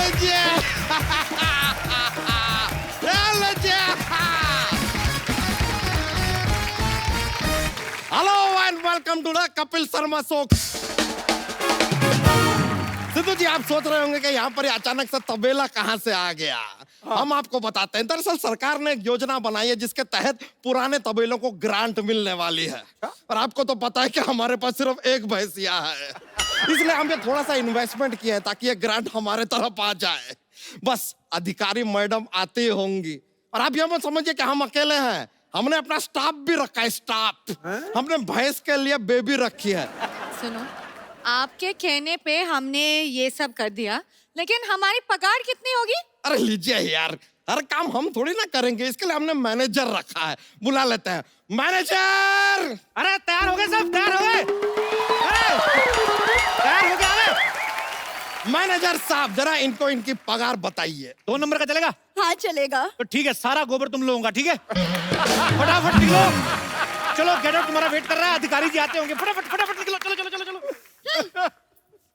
लीजिए। लीजिए। Hello and welcome to the Kapil Sharma show. Sidhu ji, आप सोच रहे होंगे कि यहाँ पर अचानक से तबेला कहाँ से आ गया। हम आपको बताते हैं। दरअसल सरकार ने एक योजना बनाई है जिसके तहत पुराने तबेलों को ग्रांट मिलने वाली है। और आपको तो पता है कि हमारे पास सिर्फ एक भैंसिया है, इसलिए हमने थोड़ा सा इन्वेस्टमेंट किया है ताकि ये ग्रांट हमारे तरफ आ जाए। बस अधिकारी मैडम आती होंगी। और आप ये मत समझिए कि हम अकेले हैं, हमने अपना स्टाफ भी रखा है। स्टाफ हमने भैंस के लिए बेबी रखी है। सुनो, आपके कहने पे हमने ये सब कर दिया, लेकिन हमारी पगार कितनी होगी? अरे लीजिए यार, हर काम हम थोड़ी ना करेंगे, इसके लिए हमने मैनेजर रखा है। बुला लेते हैं मैनेजर। अरे तैयार हो गए सब, तैयार हो गए? अरे तैयार हो गया? मैनेजर साहब, जरा इनको इनकी पगार बताइए। 2 नंबर का चलेगा? हाँ चलेगा। तो ठीक है, सारा गोबर तुम लोगों का, ठीक है? फटाफट निकलो, चलो गेट आउट, तुम्हारा वेट कर रहा है, अधिकारी जी आते होंगे। फटाफट फटाफट निकलो, चलो चलो चलो चलो।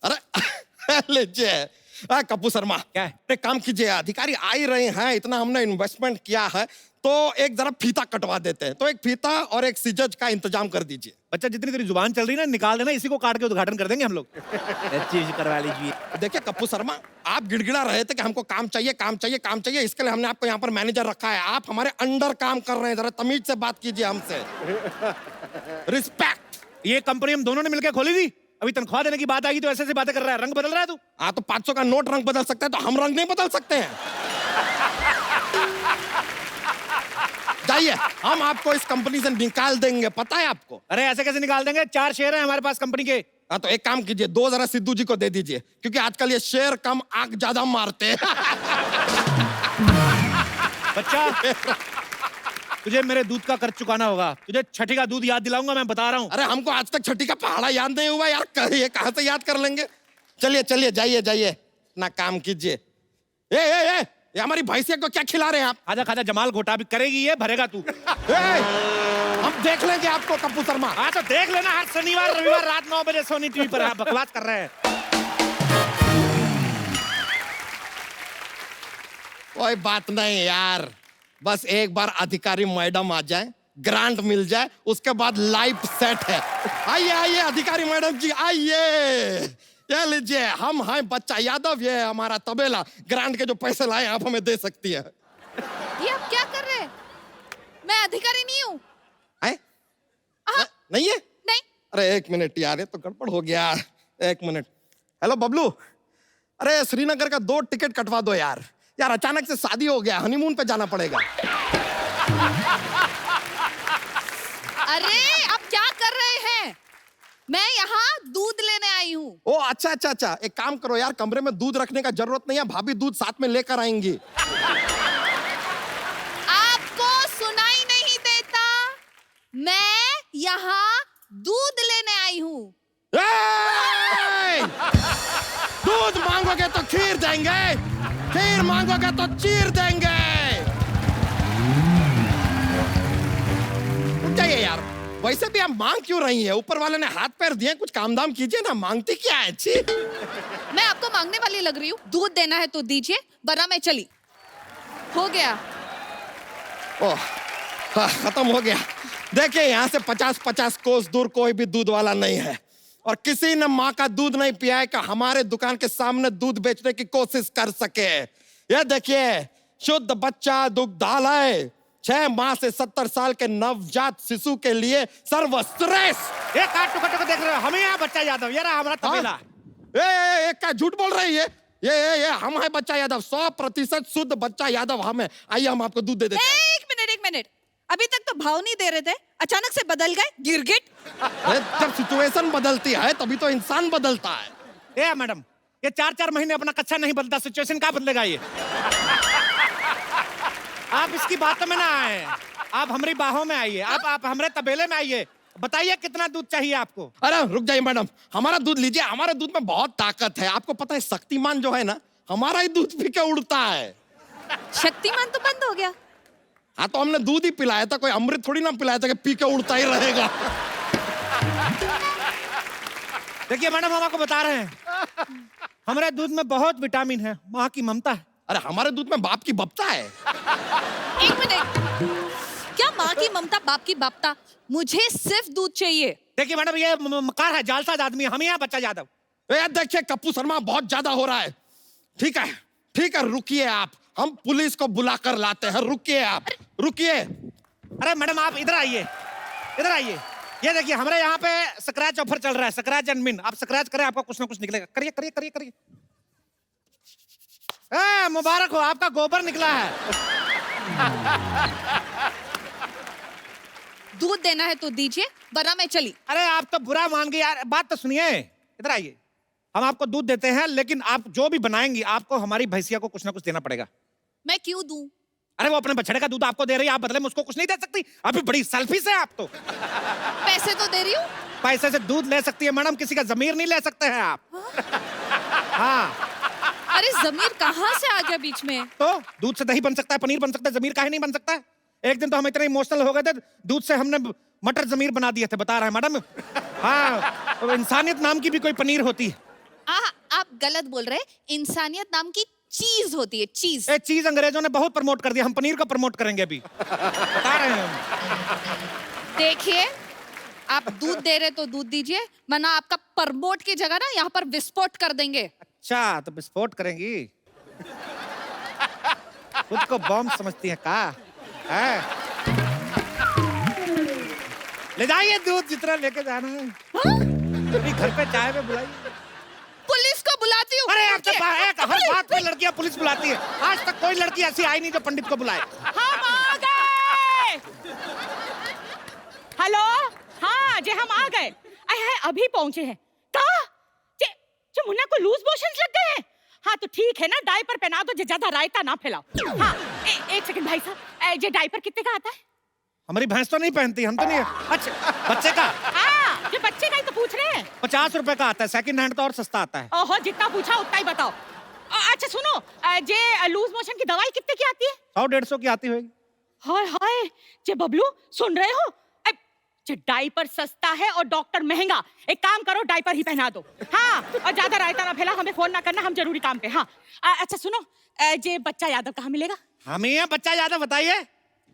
अरे लीजिए कपूर शर्मा, क्या है? एक काम कीजिए, अधिकारी आ ही रहे हैं, इतना हमने इन्वेस्टमेंट किया है, तो एक जरा फीता कटवा देते हैं। तो एक फीता और एक सिजज का इंतजाम कर दीजिए। बच्चा, जितनी तेरी जुबान चल रही है ना, निकाल देना, इसी को काट के उद्घाटन कर देंगे हम लोग। चीज करवा लीजिए। देखिए कपूर शर्मा, आप गिड़गिड़ा रहे थे कि हमको काम चाहिए, काम चाहिए, काम चाहिए, इसके लिए हमने आपको यहाँ पर मैनेजर रखा है। आप हमारे अंडर काम कर रहे हैं, जरा तमीज से बात कीजिए हमसे। रिस्पेक्ट। ये कंपनी हम दोनों ने मिलकर खोली थी, अभी तनख्वाह देने की बात आएगी तो ऐसे ऐसे बातें कर रहा है, रंग बदल रहा है तू। हाँ, तो 500 का नोट रंग बदल सकता है, तो हम रंग नहीं बदल सकते हैं। जाइए, हम आपको इस कंपनी से निकाल देंगे, पता है आपको? अरे ऐसे कैसे निकाल देंगे? 4 शेयर हैं हमारे पास कंपनी के। हाँ, तो एक काम कीजिए, 2 जरा सिद्धू जी को दे दीजिए, क्योंकि आजकल ये शेर कम आग ज्यादा मारते हैं। बच्चा, तुझे मेरे दूध का कर्ज चुकाना होगा। तुझे छठी का दूध याद दिलाऊंगा, मैं बता रहा हूँ। अरे हमको आज तक छठी का पहाड़ा याद नहीं हुआ यार, ये कहाँ से याद कर लेंगे। चलिए चलिए, जाइए जाइए, ना काम कीजिए। ए, ये हमारी भैंसिया को क्या खिला रहे हैं आप? खाजा खाजा जमाल घोटा भी करेगी ये, भरेगा तू। हम देख लेंगे आपको कपूर शर्मा। हाँ तो देख लेना, हर शनिवार रविवार रात 9 बजे सोनी टीवी पर। आप बकवास कर रहे हैं। कोई बात नहीं यार, बस एक बार अधिकारी मैडम आ जाए, ग्रांट मिल जाए, उसके बाद लाइफ सेट है। आइए आइए अधिकारी मैडम जी, आइए। ये लीजिए, हम हैं बच्चा यादव, ये हमारा तबेला। ग्रांट के जो पैसे लाए आप हमें दे सकती है। ये आप क्या कर रहे हैं? मैं अधिकारी नहीं हूँ। नहीं है? नहीं। अरे एक मिनट यार, ये तो गड़बड़ हो गया। एक मिनट। हेलो बबलू, अरे श्रीनगर का 2 टिकट कटवा दो यार। यार अचानक से शादी हो गया, हनीमून पे जाना पड़ेगा। अरे आप क्या कर रहे हैं? मैं यहाँ दूध लेने आई हूँ। ओ अच्छा अच्छा अच्छा, एक काम करो यार, कमरे में दूध रखने का जरूरत नहीं है, भाभी दूध साथ में लेकर आएंगी। आपको सुनाई नहीं देता? मैं यहाँ दूध लेने आई हूँ। दूध मांगोगे तो खीर देंगे, खीर मांगोगे तो चीर देंगे। जाइए यार, वैसे भी आप मांग क्यों रही है? ऊपर वाले ने हाथ पैर दिए, कुछ काम धाम कीजिए ना, मांगती क्या है? छी। मैं आपको मांगने वाली लग रही हूँ? दूध देना है तो दीजिए, वरना मैं चली। हो गया। ओह हाँ, खत्म हो गया। देखिए यहाँ से 50-50 कोस दूर कोई भी दूध वाला नहीं है, और किसी ने माँ का दूध नहीं पिया है कि हमारे दुकान के सामने दूध बेचने की कोशिश कर सके। ये देखिए, शुद्ध बच्चा दुग्धालय, 6 माह से 70 साल के नवजात शिशु के लिए सर्वश्रेष्ठ। ये काट टुकड़ टुकड़ देख रहे हो? हमें यहाँ बच्चा यादव, ये रहा हमारा तबेला। ए, क्या झूठ बोल रही है? ये हम है बच्चा यादव, 100% शुद्ध बच्चा यादव हम है। आइए हम आपको दूध दे देते हैं। एक मिनट, अभी तक तो भाव नहीं दे रहे थे, अचानक से बदल गए गिरगिट। जब सिचुएशन बदलती है तभी तो इंसान बदलता है। ए मैडम, ये 4-4 महीने अपना कच्चा नहीं बदलता, सिचुएशन क्या बदलेगा ये? आप इसकी बातों में ना आए, आप हमारी बाहों में आइए, आप हमारे तबेले में आइए। बताइए कितना दूध चाहिए आपको? अरे रुक जाइए मैडम, हमारा दूध लीजिए, हमारे दूध में बहुत ताकत है। आपको पता है शक्तिमान जो है ना, हमारा ही दूध पी के उड़ता है। शक्तिमान तो बंद हो गया। हाँ तो हमने दूध ही पिलाया था, कोई अमृत थोड़ी ना पिलाया था कि पी के उड़ता ही रहेगा। देखिए मैडम, हम आपको बता रहे हैं, हमारे दूध में बहुत विटामिन है, माँ की ममता है। अरे हमारे दूध में बाप की बप्ता है। एक मिनट, क्या माँ की ममता बाप की बापता? मुझे सिर्फ दूध चाहिए। देखिए मैडम, ये मकार है, जालसाज आदमी है, हम यहाँ बच्चा यादव। देखिए कप्पू शर्मा, बहुत ज्यादा हो रहा है। ठीक है ठीक है, रुकिए आप, हम पुलिस को बुलाकर लाते हैं। रुकिए आप, रुकिए। अरे मैडम आप इधर आइए, इधर आइए। ये देखिए हमारे यहाँ पे स्क्रैच ऑफर चल रहा है, स्क्रैच एंड विन। आप स्क्रैच करें, आपको कुछ ना कुछ निकलेगा। करिए करिए करिए करिए। मुबारक हो, आपका गोबर निकला है। दूध देना है तो दीजिए, वरना मैं चली। अरे आप तो बुरा मान गए यार, बात तो सुनिए। इधर आइए, हम आपको दूध देते हैं, लेकिन आप जो भी बनाएंगी आपको हमारी भैंसिया को कुछ ना कुछ देना पड़ेगा। मैं क्यों दूं? अरे वो अपने बछड़े का दूध आपको दे रही है, आप बदले में उसको कुछ नहीं दे सकती? अभी बड़ी सेल्फिश है आप तो। पैसे तो दे रही हूँ। पैसे से दूध ले सकती है मैडम, किसी का जमीर नहीं ले सकते हैं आप। हाँ अरे जमीर कहाँ से आ गया बीच में? तो दूध से दही बन सकता है, पनीर बन सकता है, जमीर काहे नहीं बन सकता है? एक दिन तो हम इतने इमोशनल हो गए थे, दूध से हमने मटर जमीर बना दिए थे, बता रहे हैं मैडम। हाँ, इंसानियत नाम की भी कोई पनीर होती है। आप गलत बोल रहे हैं। इंसानियत नाम की चीज होती है, चीज। चीज अंग्रेजों ने बहुत प्रमोट कर दिया, हम पनीर को प्रमोट करेंगे अभी, बता रहे हैं हम। देखिए, आप दूध दे रहे तो दूध दीजिए, वरना आपका प्रमोट की जगह ना यहाँ पर विस्फोट कर देंगे। अच्छा तो विस्फोट करेंगी? खुद को बॉम्ब समझती है का? है? ले जाइए दूध जितना लेके जाना है। अभी घर पे चाय में बुलाइए। पुलिस को बुलाती हूँ। अरे आप तो हर बात में लड़कियां पुलिस बुलाती है। आज तक कोई लड़की ऐसी आई नहीं जो पंडित को बुलाए। हम आ गए। हेलो, हाँ जे हम आ गए। अरे अभी पहुंचे हैं। कहा? जे मुन्ना को लूज मोशंस लग गए हैं। हाँ तो ठीक है ना, डायपर पहना दो, ज्यादा रायता ना फैलाओ। हाँ एक सेकंड भाई साहब, ये डायपर कितने का आता है? हमारी भैंस तो नहीं पहनती, हम तो नहीं। अच्छा बच्चे का? हाँ ये बच्चे का ही तो पूछ रहे हैं। 50 रुपए का आता है, सेकंड हैंड तो और सस्ता आता है। ओहो, जितना पूछा उतना ही बताओ। अच्छा सुनो, जे लूज मोशन की दवाई कितने की आती है? 100-150 की आती होगी। हाय हाय, जे बबलू सुन रहे हो? जे डायपर सस्ता है और डॉक्टर महंगा। एक काम करो, डायपर ही पहना दो। हाँ, और ज्यादा रायता ना फैला, हमें फोन ना करना, हम जरूरी काम पे। हाँ अच्छा सुनो, जे बच्चा यादव कहाँ मिलेगा? हमें यहाँ बच्चा यादव बताइए।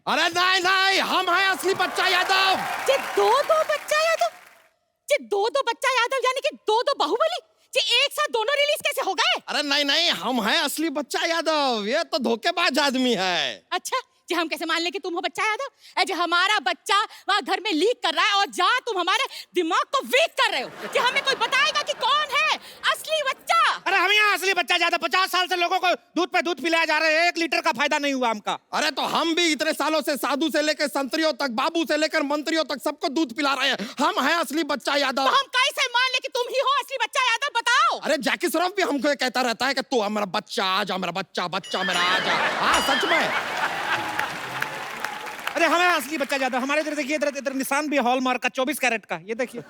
अरे नहीं नहीं, हम हैं असली बच्चा यादव। जे दो बच्चा यादव, जे दो बच्चा यादव यानी कि दो बाहुबली, जे एक साथ दोनों रिलीज कैसे हो गए? अरे नहीं नहीं, हम हैं असली बच्चा यादव, ये तो धोखेबाज आदमी है। अच्छा, जे हम कैसे मान ले कि तुम हो बच्चा यादव? जे हमारा बच्चा वहाँ घर में लीक कर रहा है और जहाँ तुम हमारे दिमाग को वीक कर रहे हो, जे हमें कोई बताएगा कि कौन है असली बच्चा? अरे हम यहाँ असली बच्चा यादव, 50 साल से लोगों को दूध पे दूध पिलाया जा रहे हैं, 1 लीटर का फायदा नहीं हुआ हमका। अरे तो हम भी इतने सालों से साधु से लेकर संतरियों तक, बाबू से लेकर मंत्रियों तक सबको दूध पिला रहे हैं। हम हैं असली बच्चा यादव। तो हम कैसे मान ले कि तुम ही हो असली बच्चा यादव? बताओ। अरे जैकी श्रॉफ भी हमको ये कहता रहता है कि तू मेरा बच्चा, आजा मेरा बच्चा, बच्चा मेरा आजा। हाँ सच में। अरे हमें असली बच्चा यादव। हमारे इधर देखिए, इधर निशान भी हॉलमार्क का 24 कैरेट का, ये देखिए।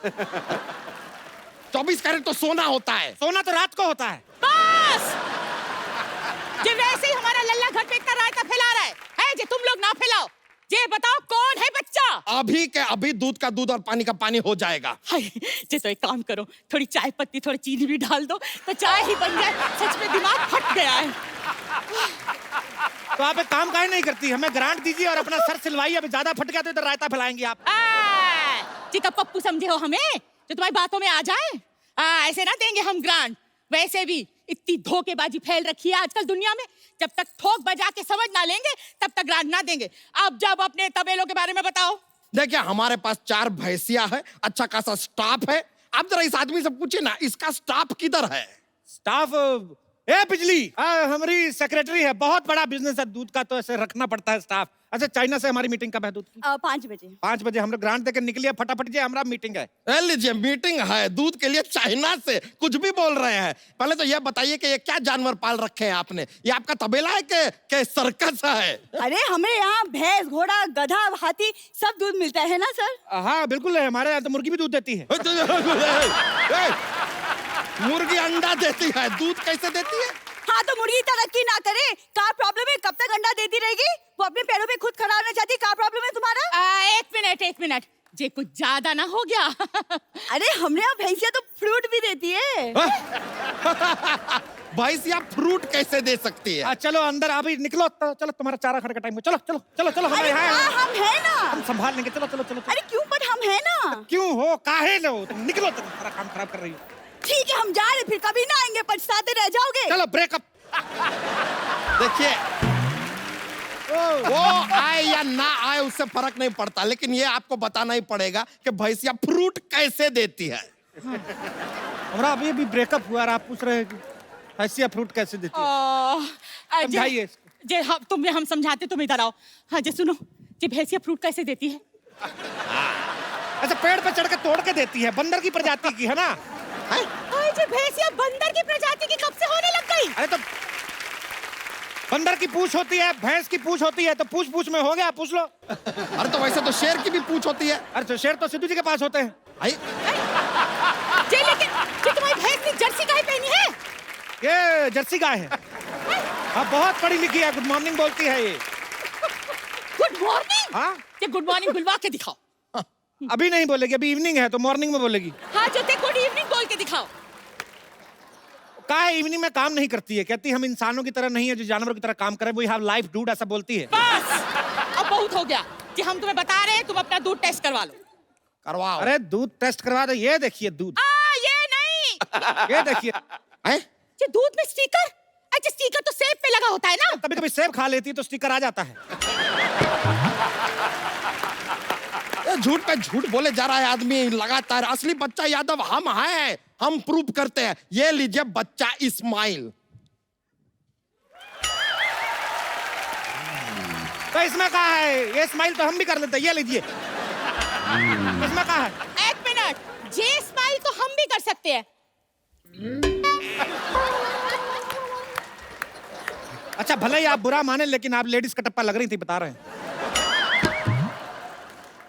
24 कैरेट तो सोना होता है। सोना तो रात को होता है। बस, जे वैसे ही हमारा लल्ला घर पे इतना रायता फैला रहा है जे तुम लोग ना फैलाओ। जे बताओ कौन है बच्चा? अभी के अभी दूध का दूध और पानी का पानी हो जाएगा। हाय, जे तो एक काम करो, थोड़ी चाय पत्ती, थोड़ी चीनी भी डाल दो तो चाय ही बन जाए। सच में दिमाग फट गया है। तो आप एक काम काहे नहीं करती, हमें ग्रांट दीजिए और अपना सर सिलवाइए। अभी ज्यादा फट गया तो इधर रायता फैलाएंगे आप। जी का पप्पू समझे हो हमें, जो तुम्हारी बातों में आ जाए? ऐसे ना देंगे हम ग्रांट। वैसे भी इतनी धोखेबाजी फैल रखी है आजकल दुनिया में, जब तक ठोक बजा के समझ ना लेंगे तब तक ग्रांट ना देंगे। अब जब अपने तबेलों के बारे में बताओ। देखिए हमारे पास 4 भैंसिया है, अच्छा खासा स्टाफ है। आप जरा इस आदमी से पूछिए ना, इसका स्टाफ किधर है? स्टाफ बिजली हमारी सेक्रेटरी है, बहुत बड़ा बिजनेस है दूध का, तो ऐसे रखना पड़ता है स्टाफ। अच्छा चाइना से हमारी मीटिंग कब है दूध की? 5 बजे। 5 बजे हम लोग ग्रांट देकर निकलिए फटाफट जी, हमारा मीटिंग है। लीजिए मीटिंग है दूध के लिए चाइना से, कुछ भी बोल रहे हैं। पहले तो ये बताइए कि ये क्या जानवर पाल रखे हैं आपने? ये आपका तबेला है के सर्कस है? अरे हमें यहाँ भैंस, घोड़ा, गधा, हाथी सब दूध मिलता है ना सर? हाँ बिल्कुल है, हमारे यहाँ तो मुर्गी भी दूध देती है। मुर्गी अंडा देती है, दूध कैसे देती है? हाँ तो मुर्गी तरक्की ना करे, क्या प्रॉब्लम है? कब तक अंडा देती रहेगी? वो अपने पैरों पे खुद खड़ा होना चाहती, क्या प्रॉब्लम है तुम्हारा? एक मिनट, जे कुछ ज्यादा ना हो गया। अरे हमने यहाँ भैंसिया तो फ्रूट भी देती है। भैंसिया फ्रूट कैसे दे सकती है? चलो अंदर अभी निकलो, चलो तुम्हारा चारा खाने का टाइम हो, चलो चलो चलो चलो हमारे अरे यहाँ हम है ना। हम संभाल लेंगे, चलो चलो चलो, चलो। अरे क्यों, पर हम है ना। क्यों हो, काहे लो, तुम निकलो, तुम सारा काम खराब कर रही हो। ठीक है हम जा रहे, फिर कभी ना आएंगे, पछताते रह जाओगे। चलो ब्रेकअप। देखिए, वो आए या ना आए उससे फर्क नहीं पड़ता, लेकिन ये आपको बताना ही पड़ेगा कि भैंसिया फ्रूट कैसे देती है। हमारा अभी ब्रेकअप हुआ और आप पूछ रहे हैं कि भैंसिया फ्रूट कैसे देती है? समझाइए। जे हम समझाते, तुम इधर आओ। हाँ जे सुनो, जे भैंसिया फ्रूट कैसे देती है? अच्छा, पेड़ पे चढ़ के तोड़ के देती है, बंदर की प्रजाति की है ना? जे भैंसिया बंदर की प्रजाति की कब से होने लग गई? अरे तो बंदर की पूंछ होती है, भैंस की पूंछ होती है, तो पूंछ पूंछ में हो गया, पूछ लो। अरे तो वैसे तो शेर की भी पूंछ होती है। अरे तो शेर तो सिद्धू जी के पास होते हैं। जे लेकिन जे तुम्हारी भैंस ने जर्सी गाय पहनी है? ये जर्सी गाय है। हाँ, बहुत पढ़ी लिखी है, गुड मॉर्निंग बोलती है ये। Good morning? हाँ, ये गुड मॉर्निंग बुलवा के दिखाओ। अभी नहीं बोलेगी, अभी इवनिंग है तो मॉर्निंग में बोलेगी। हाँ जो ते गुड इवनिंग बोल के दिखाओ। काहे इवनिंग में काम नहीं करती है, कहती हम इंसानों की तरह नहीं है जो जानवरों की तरह काम करें, वी हैव लाइफ डूड, ऐसा बोलती है। बस अब बहुत हो गया कि हम तुम्हें बता रहे हैं, तुम अपना दूध टेस्ट करवा लो। करवाओ। अरे दूध टेस्ट करवा दो, ये देखिए दूध। ये नहीं। ये देखिए। ये दूध में स्टिकर? अच्छा स्टिकर तो सेब पे लगा होता है ना? कभी कभी सेब खा लेती है तो स्टिकर आ जाता है। झूठ पे झूठ बोले जा रहा है आदमी लगातार। असली बच्चा यादव हम हैं, हम प्रूव करते हैं। ये लीजिए बच्चा इस्माइल। तो इसमें कहा है, ये स्माइल तो हम भी कर लेते हैं, ये लीजिए। इसमें कहा है? एक मिनट, जे स्माइल तो हम भी कर सकते हैं। अच्छा भले ही आप बुरा माने, लेकिन आप लेडीज का टप्पा लग रही थी, बता रहे हैं।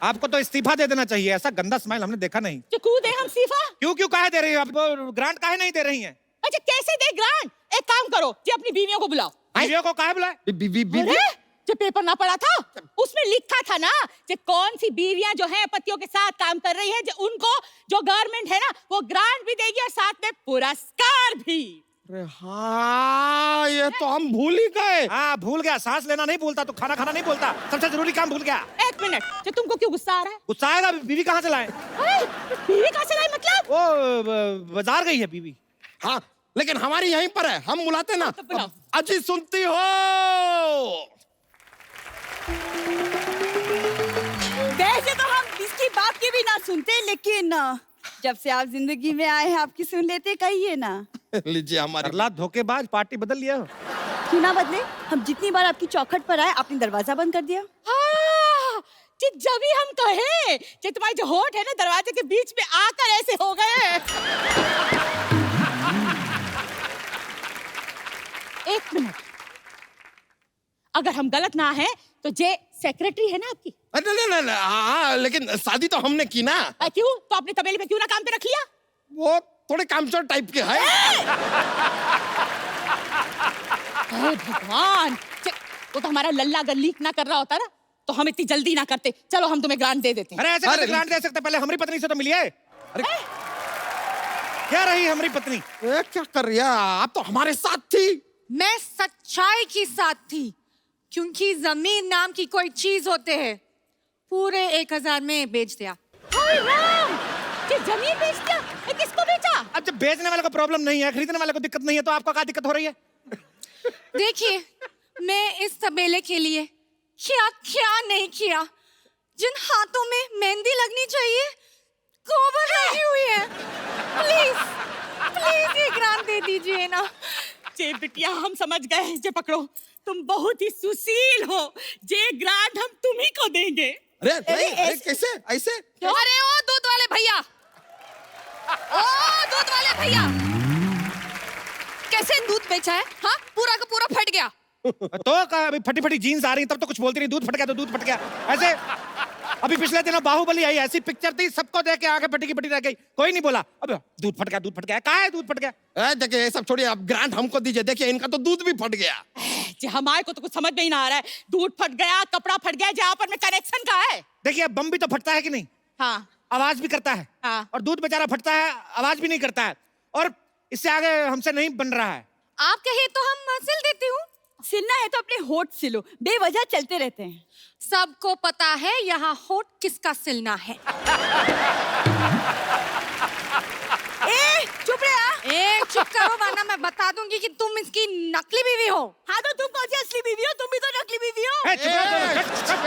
आपको तो इस्तीफा दे देना चाहिए, ऐसा गंदा स्माइल हमने देखा नहीं। जो कूदे हम सीफा? क्यों काहे दे रही है आप, ग्रांट काहे नहीं दे रही हैं? अच्छा कैसे दे ग्रांट? एक काम करो, जी अपनी बीवियों को बुलाओ। बीवियों को काहे बुलाए? अरे जो पेपर ना पढ़ा था, उसमें लिखा था ना कि कौन सी बीवियां जो हैं पतियों के साथ काम कर रही है, जो उनको जो गवर्नमेंट है ना वो ग्रांट भी देगी और साथ में पुरस्कार भी। अरे हाँ, ये तो हम भूल ही गए। हाँ भूल गया, सांस लेना नहीं भूलता तो खाना खाना नहीं भूलता, सबसे जरूरी काम भूल गया। एक मिनट, जो तुमको क्यों गुस्सा आ रहा है? गुस्सा आएगा, बीवी कहाँ से लाए? बीवी कहाँ से लाई मतलब? वो बाजार गई है बीवी। हाँ लेकिन हमारी यहीं पर है, हम बुलाते ना। तो बुलाओ। अजी सुनती हो? वैसे तो हम इसकी बात की भी ना सुनते, लेकिन जब से आप जिंदगी में आए हैं आपकी सुन लेते, कहिए ना। लीजिए हमारी। अल्लाह धोखेबाज, पार्टी बदल लिया। क्यों ना बदले, हम जितनी बार आपकी चौखट पर आए आपने दरवाजा बंद कर दिया। जब भी हम कहे कि तुम्हारे जो होठ है ना दरवाजे के बीच में आकर ऐसे हो गए। एक मिनट, अगर हम गलत ना है तो जे सेक्रेटरी है ना आपकी? नहीं, हाँ लेकिन शादी तो हमने की ना। क्यों? तो अपने तबेले में क्यों ना काम पे रख लिया? वो थोड़े कामचोर टाइप के है। भगवान, वो तो हमारा लल्ला अगर लीक ना कर रहा होता ना तो हम इतनी जल्दी ना करते। चलो हम तुम्हें ग्रांट दे देते हैं। अरे ऐसे कैसे ग्रांट दे सकते, पहले हमारी पत्नी से तो मिलिए। अरे क्या रही हमारी पत्नी? क्या कर रही है आप? तो हमारे साथ थी। मैं सच्चाई के साथ थी, क्योंकि जमीन नाम की कोई चीज होते है, पूरे 1000 में बेच दिया। हाय राम, ये जमीन बेच दिया? ये किसको बेचा? अब जब बेचने वाले को प्रॉब्लम नहीं है, खरीदने वाले को दिक्कत नहीं है, तो आपको क्या दिक्कत हो रही है? देखिए, मैं इस तबेले के लिए क्या क्या नहीं किया। जिन हाथों में मेहंदी लगनी चाहिए गोबर लगी हुई है। प्लीज प्लीज ये ग्रांट दे दीजिए ना। जे बिटिया हम समझ गए, जे पकड़ो, तुम बहुत ही सुशील हो। जे ग्रांट हम तुम्ही को देंगे। अरे कैसे ऐसे? अरे ओ दूध वाले भैया, ओ दूध वाले भैया, कैसे दूध बेचा है? हाँ पूरा का पूरा फट गया। तो अभी फटी फटी जीन्स आ रही, तब तो कुछ बोलती रही, दूध फट गया तो दूध फट गया। ऐसे अभी पिछले दिनों बाहुबली आई, ऐसी पिक्चर थी, सबको देख के आगे फटी की फटी रह गई, कोई नहीं बोला। अब दूध फट गया, दूध फट गया, कहाँ है दूध फट गया? देखिए ये सब छोड़िए, अब ग्रांट हमको दीजिए। देखिए इनका तो दूध भी फट गया। जे हमारे को तो कुछ समझ में ही ना आ रहा है। दूध फट गया, कपड़ा फट गया, जहाँ पर में कनेक्शन का है। देखिए बम भी तो फटता है कि नहीं? हाँ आवाज भी करता है हाँ। और दूध बेचारा फटता है, आवाज भी नहीं करता है, और इससे आगे हमसे नहीं बन रहा है। आप कहे तो हम सिल देती हूँ। सिलना है तो अपने होठ सिलो, बेवजह चलते रहते हैं। सबको पता है यहाँ होठ किसका सिलना है। ए चुप रहे। ए चुप करो वरना मैं बता दूंगी कि तुम इसकी नकली बीवी हो। हाँ तो तुम कौन सी असली बीवी हो? तुम भी तो नकली बीवी हो। ए, चुप रहो, चुप, चुप।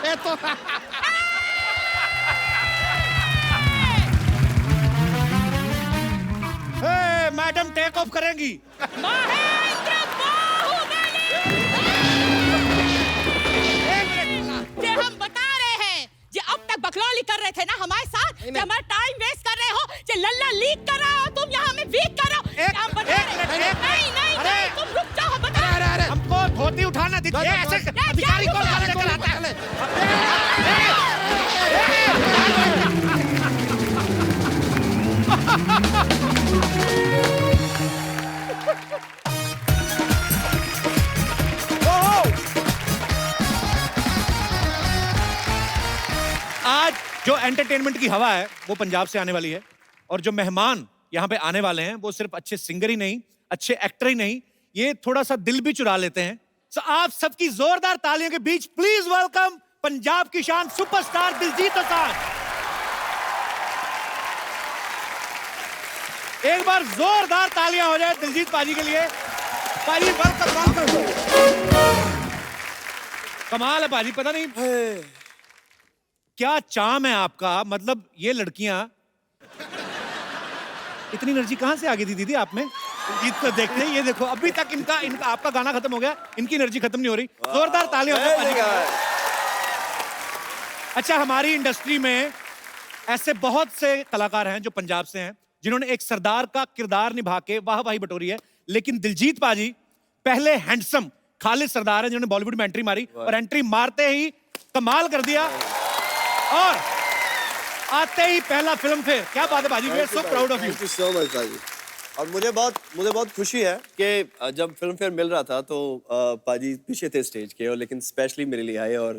ये तो ए, मैडम टेक ऑफ करेंगी। महेंद्र बाहुबली! जे हम बता रहे हैं, जे अब तक बकलौली कर रहे थे ना हमारे साथ, जे हमारा टाइम वेस्ट कर रहे हो, जे लल्ला लीक कर रहे हो, तुम यहाँ हमें वीक कर रहे हो। एक- हम बता एक रहे मिनट, हैं। एक मिनट। नहीं नहीं अरे! नहीं, तुम रुक जाओ, हम बता रहे हैं। हमको धोती उठाना दीजिए। ऐसे अधिकारी कौन गाड़ी लेकर आता है? आज जो एंटरटेनमेंट की हवा है वो पंजाब से आने वाली है, और जो मेहमान यहाँ पे आने वाले हैं वो सिर्फ अच्छे सिंगर ही नहीं, अच्छे एक्टर ही नहीं, ये थोड़ा सा दिल भी चुरा लेते हैं। सो आप सबकी जोरदार तालियों के बीच प्लीज वेलकम पंजाब की शान सुपरस्टार दिलजीत दोसांझ। एक बार जोरदार तालियां हो जाए दिलजीत पाजी के लिए। पाजी वेलकम वेलकम। कमाल है पाजी, पता नहीं क्या चाम है आपका, मतलब ये लड़कियां इतनी एनर्जी कहां से आ गई थी दीदी आप में? गीत को देखते हैं, ये देखो अभी तक इनका इनका आपका गाना खत्म हो गया, इनकी एनर्जी खत्म नहीं हो रही। जोरदार तालियां हो पाजी के लिए। अच्छा, हमारी इंडस्ट्री में ऐसे बहुत से कलाकार हैं जो पंजाब से हैं, जिन्होंने एक सरदार का किरदार निभा के वाहवाही बटोरी है, लेकिन दिलजीत पाजी पहले हैंडसम खालिद सरदार हैं जिन्होंने बॉलीवुड में एंट्री मारी, और एंट्री मारते ही कमाल कर दिया, और आते ही पहला फिल्म फेयर। क्या बात है पाजी, we are so proud of you. Thank you so much पाजी। और मुझे बहुत खुशी है कि जब फिल्म फेयर मिल रहा था तो पाजी पीछे थे स्टेज के, और लेकिन स्पेशली मेरे लिए आए, और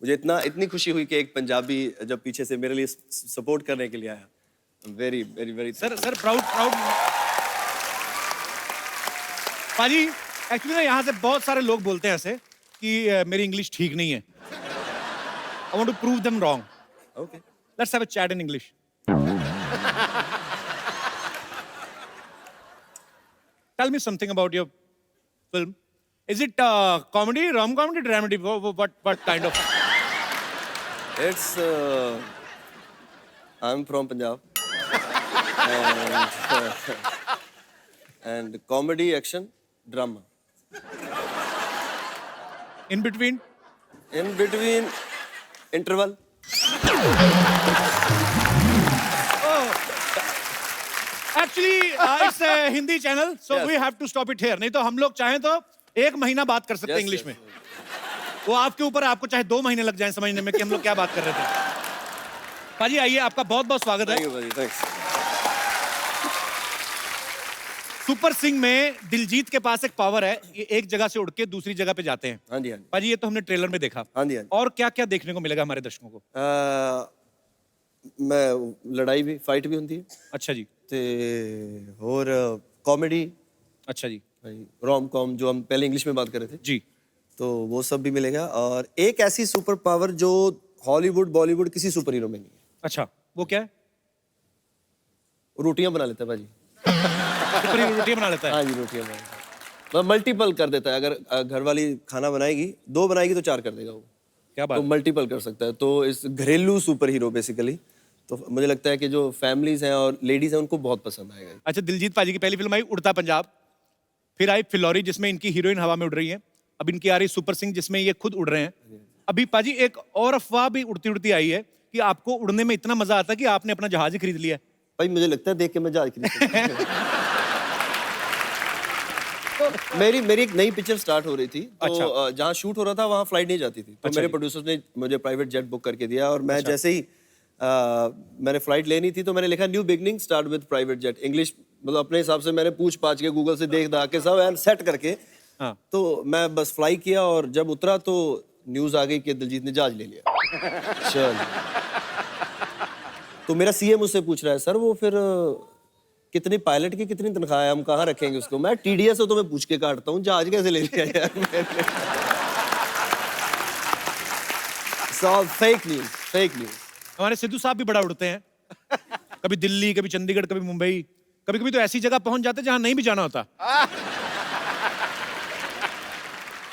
मुझे इतनी खुशी हुई कि एक पंजाबी जब पीछे से मेरे लिए सपोर्ट करने के लिए आया। Very very very sir proud पाजी। एक्चुअली ना यहाँ से बहुत सारे लोग बोलते हैं ऐसे कि मेरी इंग्लिश ठीक नहीं है। I want to prove them wrong. Okay, let's have a chat in English. Tell me something about your film. Is it comedy, rom-comedy, dramedy? What kind of? It's I am from Punjab and comedy, action, drama, In between? In between interval. Actually, it's a Hindi channel, so Yes. we have to stop it here. नहीं तो हम लोग चाहें तो एक महीना बात कर सकते हैं Yes, इंग्लिश yes. में। वो आपके ऊपर है, आपको चाहे 2 महीने लग जाएं समझने में कि हम लोग क्या बात कर रहे थे। पाजी आइए, आपका बहुत बहुत स्वागत थैंक है। यू पाजी, थैंक्स। सुपर सिंह में दिलजीत के पास एक पावर है, ये एक जगह से उड़ के दूसरी जगह पे जाते हैं। हाँ जी, हाँ जी, पाजी ये तो हमने ट्रेलर में देखा। हाँ जी, हाँ जी। और क्या क्या देखने को मिलेगा हमारे दर्शकों को? मैं लड़ाई भी, फाइट भी होती है, अच्छा जी, ते और कॉमेडी, अच्छा जी, रोम कॉम जो हम पहले इंग्लिश में बात कर रहे थे, जी। तो वो सब भी मिलेगा, और एक ऐसी सुपर पावर जो हॉलीवुड बॉलीवुड किसी सुपर हीरो में नहीं है। अच्छा, वो क्या है? रोटियां बना लेता है भाजी। सुपर हीरो रोटियां बना लेता है। हाँ जी, रोटियां बना लेता है, मतलब मल्टीपल कर देता है। अगर घर वाली खाना बनाएगी, 2 बनाएगी तो 4 कर देगा वो, क्या बात तो मल्टीपल कर सकता है। तो इस घरेलू सुपर हीरो बेसिकली, तो मुझे लगता है कि जो फैमिलीज हैं और लेडीज हैं उनको बहुत पसंद आएगा। अच्छा, दिलजीत पाजी की पहली फिल्म आई उड़ता पंजाब, फिर आई फिलौरी जिसमें इनकी हीरोइन हवा में उड़ रही है, अब इनकी आ रही सुपर सिंह जिसमें ये खुद उड़ रहे हैं। अभी पाजी एक और अफवाह भी उड़ती उड़ती आई है कि आपको उड़ने में इतना मजा आता है कि आपने अपना जहाज ही खरीद लिया है। भाई मुझे लगता है देख के मैं जहाज खरीद मेरी एक नई पिक्चर स्टार्ट हो रही थी, तो अच्छा। जहाँ शूट हो रहा था वहाँ फ्लाइट नहीं जाती थी, तो अच्छा मेरे जी। प्रोड्यूसर्स ने मुझे प्राइवेट जेट बुक करके दिया, और मैं जैसे ही मैंने फ्लाइट लेनी थी तो मैंने लिखा new beginning start with private jet, English मतलब अपने हिसाब से मैंने पूछ पाछ के गूगल से देख दा के सब सेट करके, हाँ। तो मैं बस फ्लाई किया, और जब उतरा तो न्यूज आ गई कि दिलजीत ने जहाज ले लिया। चल तो मेरा सीए मुझसे पूछ रहा है, सर वो फिर कितनी पायलट की कितनी तनख्वाह है, हम कहाँ रखेंगे उसको? मैं टीडीएस हो तो मैं पूछ के काटता हूँ, जहाज कैसे ले लिया यार मैंने? Fake news, fake news. हमारे सिद्धू साहब भी बड़ा उड़ते हैं, कभी दिल्ली, कभी चंडीगढ़, कभी मुंबई, कभी कभी तो ऐसी जगह पहुंच जाते जहां नहीं भी जाना होता।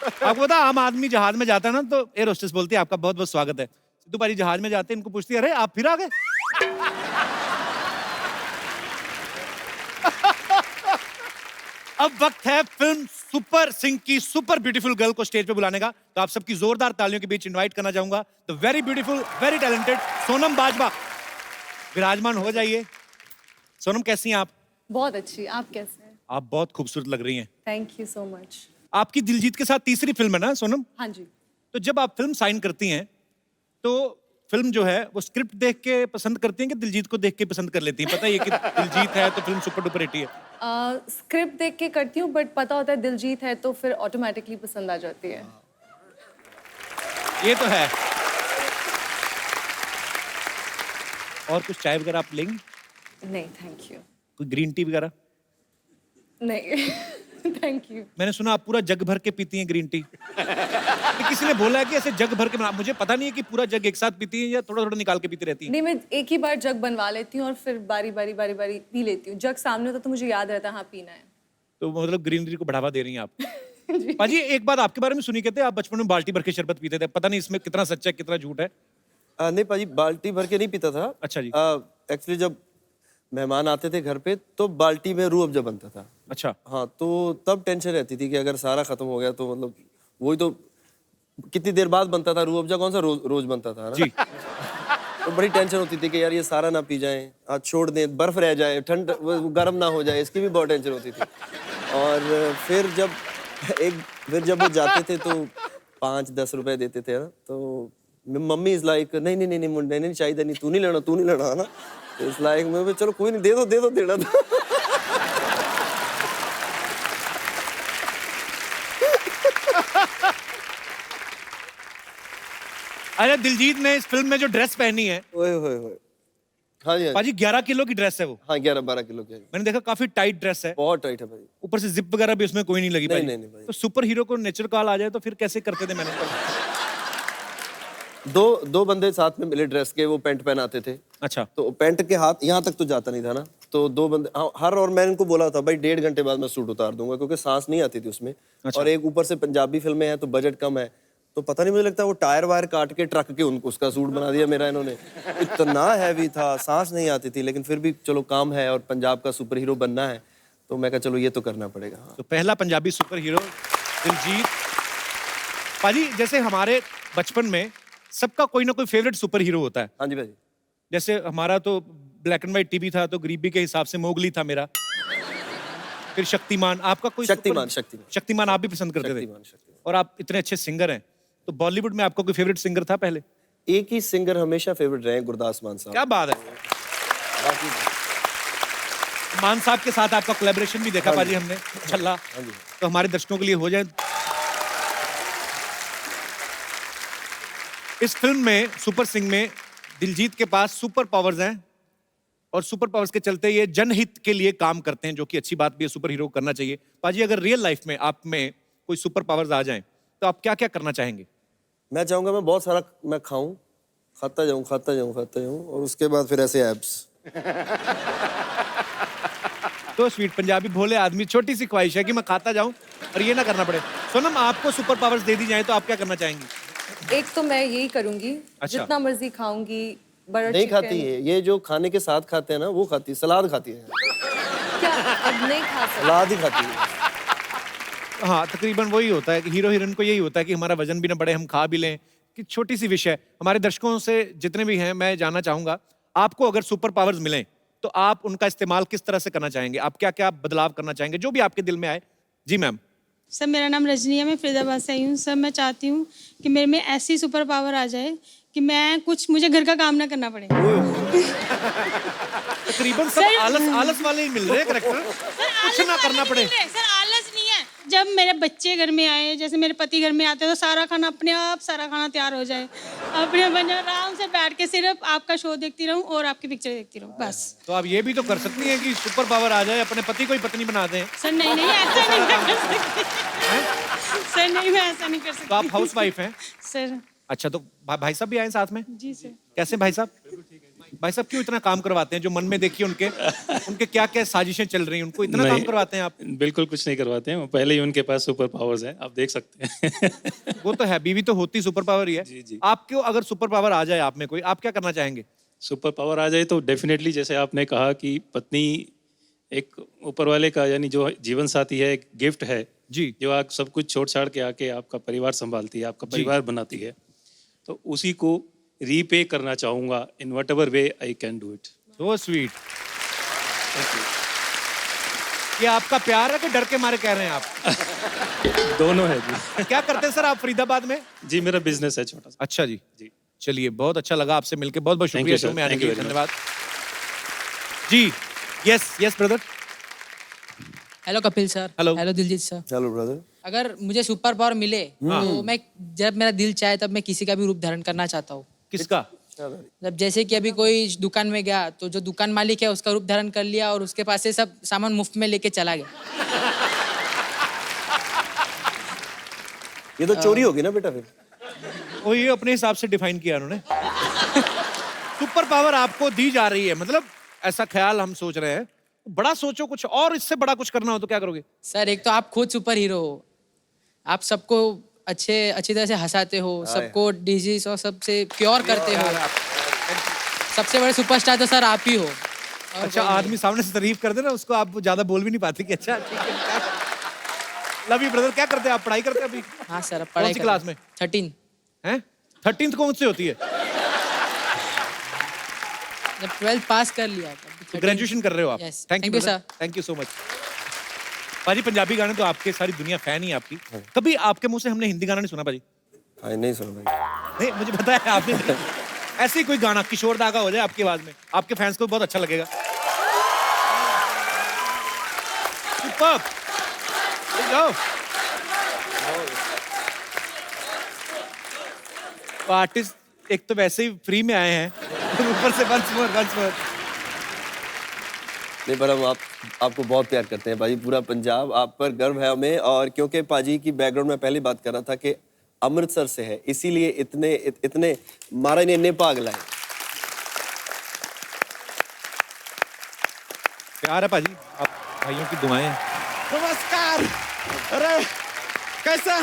आपको पता, आम आदमी जहाज में जाता है ना तो एयर होस्टेस बोलती है आपका बहुत बहुत स्वागत है। सिद्धू पाजी जहाज में जाते हैं, इनको पूछती है अरे आप फिर आ गए। अब वक्त है फिल्म सुपर सिंह की सुपर ब्यूटीफुल गर्ल को स्टेज पे बुलाने का। तो आप सबकी जोरदार तालियों के बीच इनवाइट करना चाहूंगा the very beautiful, very talented Sonam Bajwa. विराजमान हो जाइए। सोनम कैसी हैं आप? बहुत अच्छी। आप कैसे हैं? आप बहुत खूबसूरत लग रही हैं। Thank you so much. आपकी दिलजीत के साथ तीसरी फिल्म है ना सोनम? हाँ जी। तो जब आप फिल्म साइन करती हैं तो फिल्म जो है वो स्क्रिप्ट देख के पसंद करती हैं कि दिलजीत को देख के पसंद कर लेती हैं? पता है ये कि दिलजीत है तो फिल्म सुपर डुपर हिट है। स्क्रिप्ट देख के करती हूँ, बट पता होता है दिलजीत है तो फिर ऑटोमेटिकली पसंद आ जाती है। ये तो है। और कुछ चाय वगैरह आप लेंगे? नहीं थैंक यू। कोई ग्रीन टी वगैरह? नहीं थैंक यू। मैंने सुना आप पूरा जग भर के पीती हैं ग्रीन टी। किसी ने बोला है कि ऐसे जग भर के, मुझे पता नहीं है कि पूरा जग एक साथ पीती हैं या थोड़ा थोड़ा निकाल के पीती रहती हैं। नहीं, मैं एक ही बार जग बनवा लेती हूँ और फिर बारी बारी पी लेती हूँ। जग सामने होता तो मुझे याद रहता हाँ पीना है। तो मतलब ग्रीनरी को बढ़ावा दे रही हैं आप। पाजी एक बात आपके बारे में सुनी, कहते हैं आप बचपन में बाल्टी भर के शरबत पीते थे। पता नहीं इसमें कितना सच्चा है कितना झूठ है। नहीं पाजी, बाल्टी भर के नहीं पीता था। अच्छा जी। एक्चुअली जब मेहमान आते थे घर पे तो बाल्टी में रूह अफ़ज़ा बनता था। अच्छा। हाँ, तो तब टेंशन रहती थी कि अगर सारा खत्म हो गया तो मतलब वही तो कितनी देर बाद बनता था रूह अफ़ज़ा, कौन सा रोज बनता था ना? जी। तो बड़ी टेंशन होती थी कि यार ये सारा ना पी जाए, आज छोड़ दें, बर्फ रह जाए, ठंड गर्म ना हो जाए, इसकी भी बहुत टेंशन होती थी। और फिर जब वो जाते थे तो 5-10 रुपए देते थे ना, तो मम्मी इज लाइक नहीं मुंडे नहीं चाहिए, नहीं तू नहीं लेना ना। इस लाइक में चलो कोई नहीं, दे दो देना था। अरे दिलजीत ने इस फिल्म में जो ड्रेस पहनी है, ओए हाँ जी, पाजी 11 किलो की ड्रेस है वो। हाँ 11-12 किलो की। मैंने देखा काफी टाइट ड्रेस है, बहुत टाइट है भाई। ऊपर से जिप वगैरह भी उसमें कोई नहीं लगी। नहीं भाई। तो सुपर हीरो को नेचुरल कॉल आ जाए तो फिर कैसे करते थे? मैंने दो बंदे साथ में मिले ड्रेस के, वो पैंट पहनाते थे। अच्छा। तो पैंट के हाथ यहाँ तक तो जाता नहीं था ना, तो 2 बंदे और मैंने इनको बोला था भाई 1.5 घंटे बाद मैं सूट उतार दूंगा, क्योंकि सांस नहीं आती थी उसमें। अच्छा। और एक ऊपर से पंजाबी फिल्में हैं तो बजट कम है, तो पता नहीं, मुझे लगता है वो टायर वायर काट के ट्रक के उनको उसका सूट बना दिया मेरा इन्होंने। इतना हैवी था, सांस नहीं आती थी, लेकिन फिर भी चलो काम है और पंजाब का सुपर हीरो बनना है तो मैं कहा चलो ये तो करना पड़ेगा। तो पहला पंजाबी सुपर हीरो दिलजीत। पाजी जैसे हमारे बचपन में सबका कोई ना कोई फेवरेट सुपर हीरो होता है। हाँ जी भाई। जैसे हमारा तो ब्लैक एंड व्हाइट टीवी था तो गरीबी के हिसाब से मोगली था मेरा, फिर शक्तिमान। आपका कोई शक्तिमान आप भी पसंद करते थे? और आप इतने अच्छे सिंगर हैं, तो बॉलीवुड में आपका कोई फेवरेट सिंगर था पहले? एक ही सिंगर हमेशा फेवरेट रहे, गुरदास मान साहब। क्या बात है। मान साहब के साथ आपका कोलैबोरेशन भी देखा पाजी हमने, छल्ला। तो हमारे दर्शकों के लिए हो जाए। इस फिल्म में सुपर सिंह में दिलजीत के पास सुपर पावर्स हैं और सुपर पावर्स के चलते ये जनहित के लिए काम करते हैं, जो कि अच्छी बात भी है, सुपर हीरो करना चाहिए। पाजी अगर रियल लाइफ में आप में कोई सुपर पावर्स आ जाएं तो आप क्या क्या करना चाहेंगे? मैं चाहूंगा मैं बहुत सारा मैं खाऊं, खाता जाऊं और उसके बाद फिर ऐसे एब्स। तो स्वीट पंजाबी भोले आदमी, छोटी सी ख्वाहिश है कि मैं खाता जाऊं और ये ना करना पड़े। सोनम आपको सुपर पावर्स दे दी जाए तो आप क्या करना चाहेंगी? एक तो मैं यही करूंगी, अच्छा। जितना मर्जी खाऊंगी। बटर नहीं चिकन। खाती है ये, जो खाने के साथ खाते हैं ना वो खाती है, सलाद खाती है। क्या अब नहीं खा सकती? सलाद ही खाती है। हाँ, तकरीबन वही होता है कि हीरो हीरोइन को यही होता है कि हमारा वजन भी ना बढ़े, हम खा भी लें। कि छोटी सी विषय हमारे दर्शकों से जितने भी हैं, मैं जानना चाहूंगा आपको अगर सुपर पावर्स मिलें तो आप उनका इस्तेमाल किस तरह से करना चाहेंगे? आप क्या क्या बदलाव करना चाहेंगे, जो भी आपके दिल में आए। जी मैम। सर मेरा नाम रजनी है, मैं फरीदाबाद से आई हूँ। सर मैं चाहती हूँ कि मेरे में ऐसी सुपर पावर आ जाए कि मुझे घर का काम ना करना पड़े। तकरीबन सब आलस वाले ही मिल रहे हैं कैरेक्टर, कुछ ना करना पड़े। सर आलस नहीं है, जब मेरे बच्चे घर में आए, जैसे मेरे पति घर में आते हैं, तो सारा खाना अपने आप सारा खाना तैयार हो जाए, अपने बन जाए, आराम से बैठ के सिर्फ आपका शो देखती रहूं और आपकी पिक्चर देखती रहूं, बस। तो आप ये भी तो कर सकती हैं कि सुपर पावर आ जाए, अपने पति को ही पत्नी बना दें। सर नहीं नहीं, ऐसा नहीं मैं कर सकती। सर नहीं, मैं ऐसा नहीं कर सकती। तो आप हाउस वाइफ हैं? सर अच्छा, तो भाई साहब भी आए साथ में? जी सर। कैसे भाई साहब? भाई साहब क्यों इतना काम करवाते हैं? जो मन में देखिए उनके क्या क्या साजिशें चल रही हैं, उनको इतना काम करवाते हैं आप? बिल्कुल कुछ नहीं करवाते हैं, पहले ही उनके पास सुपर पावर्स हैं, आप देख सकते हैं। वो तो है, बीवी तो होती सुपर पावर ही है। जी, जी। आपको अगर सुपर पावर आ जाए आप में कोई, आप क्या करना चाहेंगे? सुपर पावर आ जाए तो डेफिनेटली, जैसे आपने कहा कि पत्नी एक ऊपर वाले का, यानी जो जीवन साथी है, एक गिफ्ट है जी, जो आप सब कुछ छोड़ छाड़ के आके आपका परिवार संभालती है, आपका परिवार बनाती है, तो उसी को रीपे करना चाहूंगा in what ever way I can do it. So sweet. ये आपका प्यार है कि डर के मारे कह रहे हैं आप? दोनों है जी। क्या करते हैं सर आप फरीदाबाद में? जी मेरा बिजनेस है छोटा सा। अच्छा जी। जी चलिए, बहुत अच्छा लगा आपसे मिलकर, बहुत बहुत Thank शुक्रिया you, sir. शो में आने Thank के you लिए, very धन्यवाद जी। Yes yes brother. Hello Kapil sir. Hello. Hello Diljit sir. Hello brother. अगर मुझे सुपर पावर मिले तो मैं, जब मेरा दिल चाहे तब मैं किसी का भी रूप धारण करना चाहता हूँ। किसका? जब जैसे कि अभी कोई दुकान में गया तो जो दुकान मालिक है उसका रूप धारण कर लिया और उसके पास से सब सामान मुफ्त में लेके चला गया। ये तो चोरी होगी ना बेटा फिर। वो ये अपने हिसाब से डिफाइन किया उन्होंने। सुपर पावर आपको दी जा रही है, मतलब ऐसा ख्याल हम सोच रहे हैं। बड़ा सोचो, कुछ और इससे बड़ा कुछ करना हो तो क्या करोगे? सर एक तो आप खुद सुपर हीरो हो, आप सबको अच्छी तरह से हंसाते हो, सबको डिजीज और सबसे क्योर करते हो। सबसे बड़े सुपरस्टार तो सर आप ही हो। अच्छा, आदमी सामने से तारीफ कर दे ना, उसको आप ज्यादा बोल भी नहीं पाते कि अच्छा ठीक है। Love you brother. क्या करते हैं आप? पढ़ाई करते हैं अभी? हाँ सर, अब कौन पढ़ाई सी क्लास में? 13। हैं? 13th कौन सी होती है? जब 12th पास कर लिया तो ग्रेजुएशन कर रहे हो आप? Yes. Thank Thank you you, sir, thank you so much. पाजी, पंजाबी गाने तो आपके सारी दुनिया फैन ही है आपकी। कभी आपके मुंह से हमने हिंदी गाना नहीं सुना पाजी? हाँ, नहीं सुना भाई। नहीं, मुझे पता है आपने नहीं। ऐसे ही कोई गाना किशोर दा का हो जाए आपकी आवाज में, आपके फैंस को बहुत अच्छा लगेगा। सुपर्ब। जाओ। तो आर्टिस्ट एक तो वैसे ही फ्री में आए हैं, ऊपर से वंस मोर। नहीं, पर हम आपको बहुत प्यार करते हैं पाजी। पूरा पंजाब आप पर गर्व है हमें। और क्योंकि पाजी की बैकग्राउंड में पहले बात कर रहा था कि अमृतसर से है, इसीलिए इतने महाराज ने इन्ने भाग लाए। प्यार है पाजी, आप भाइयों की दुआएं हैं। नमस्कार। अरे कैसे?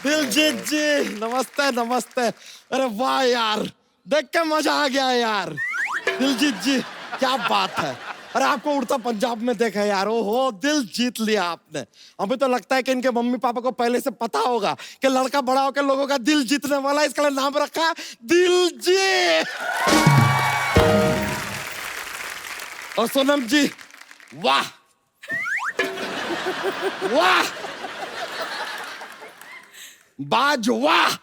दिलजीत जी नमस्ते नमस्ते। अरे वाह यार, देख के मजा आ गया यार। दिलजीत जी क्या बात है। अरे आपको उड़ता पंजाब में देखा यार, ओहो दिल जीत लिया आपने। अभी तो लगता है कि इनके मम्मी पापा को पहले से पता होगा कि लड़का बड़ा होकर लोगों का दिल जीतने वाला है, इसका नाम रखा दिलजीत। और सोनम जी, वाह वाह बाज वाह।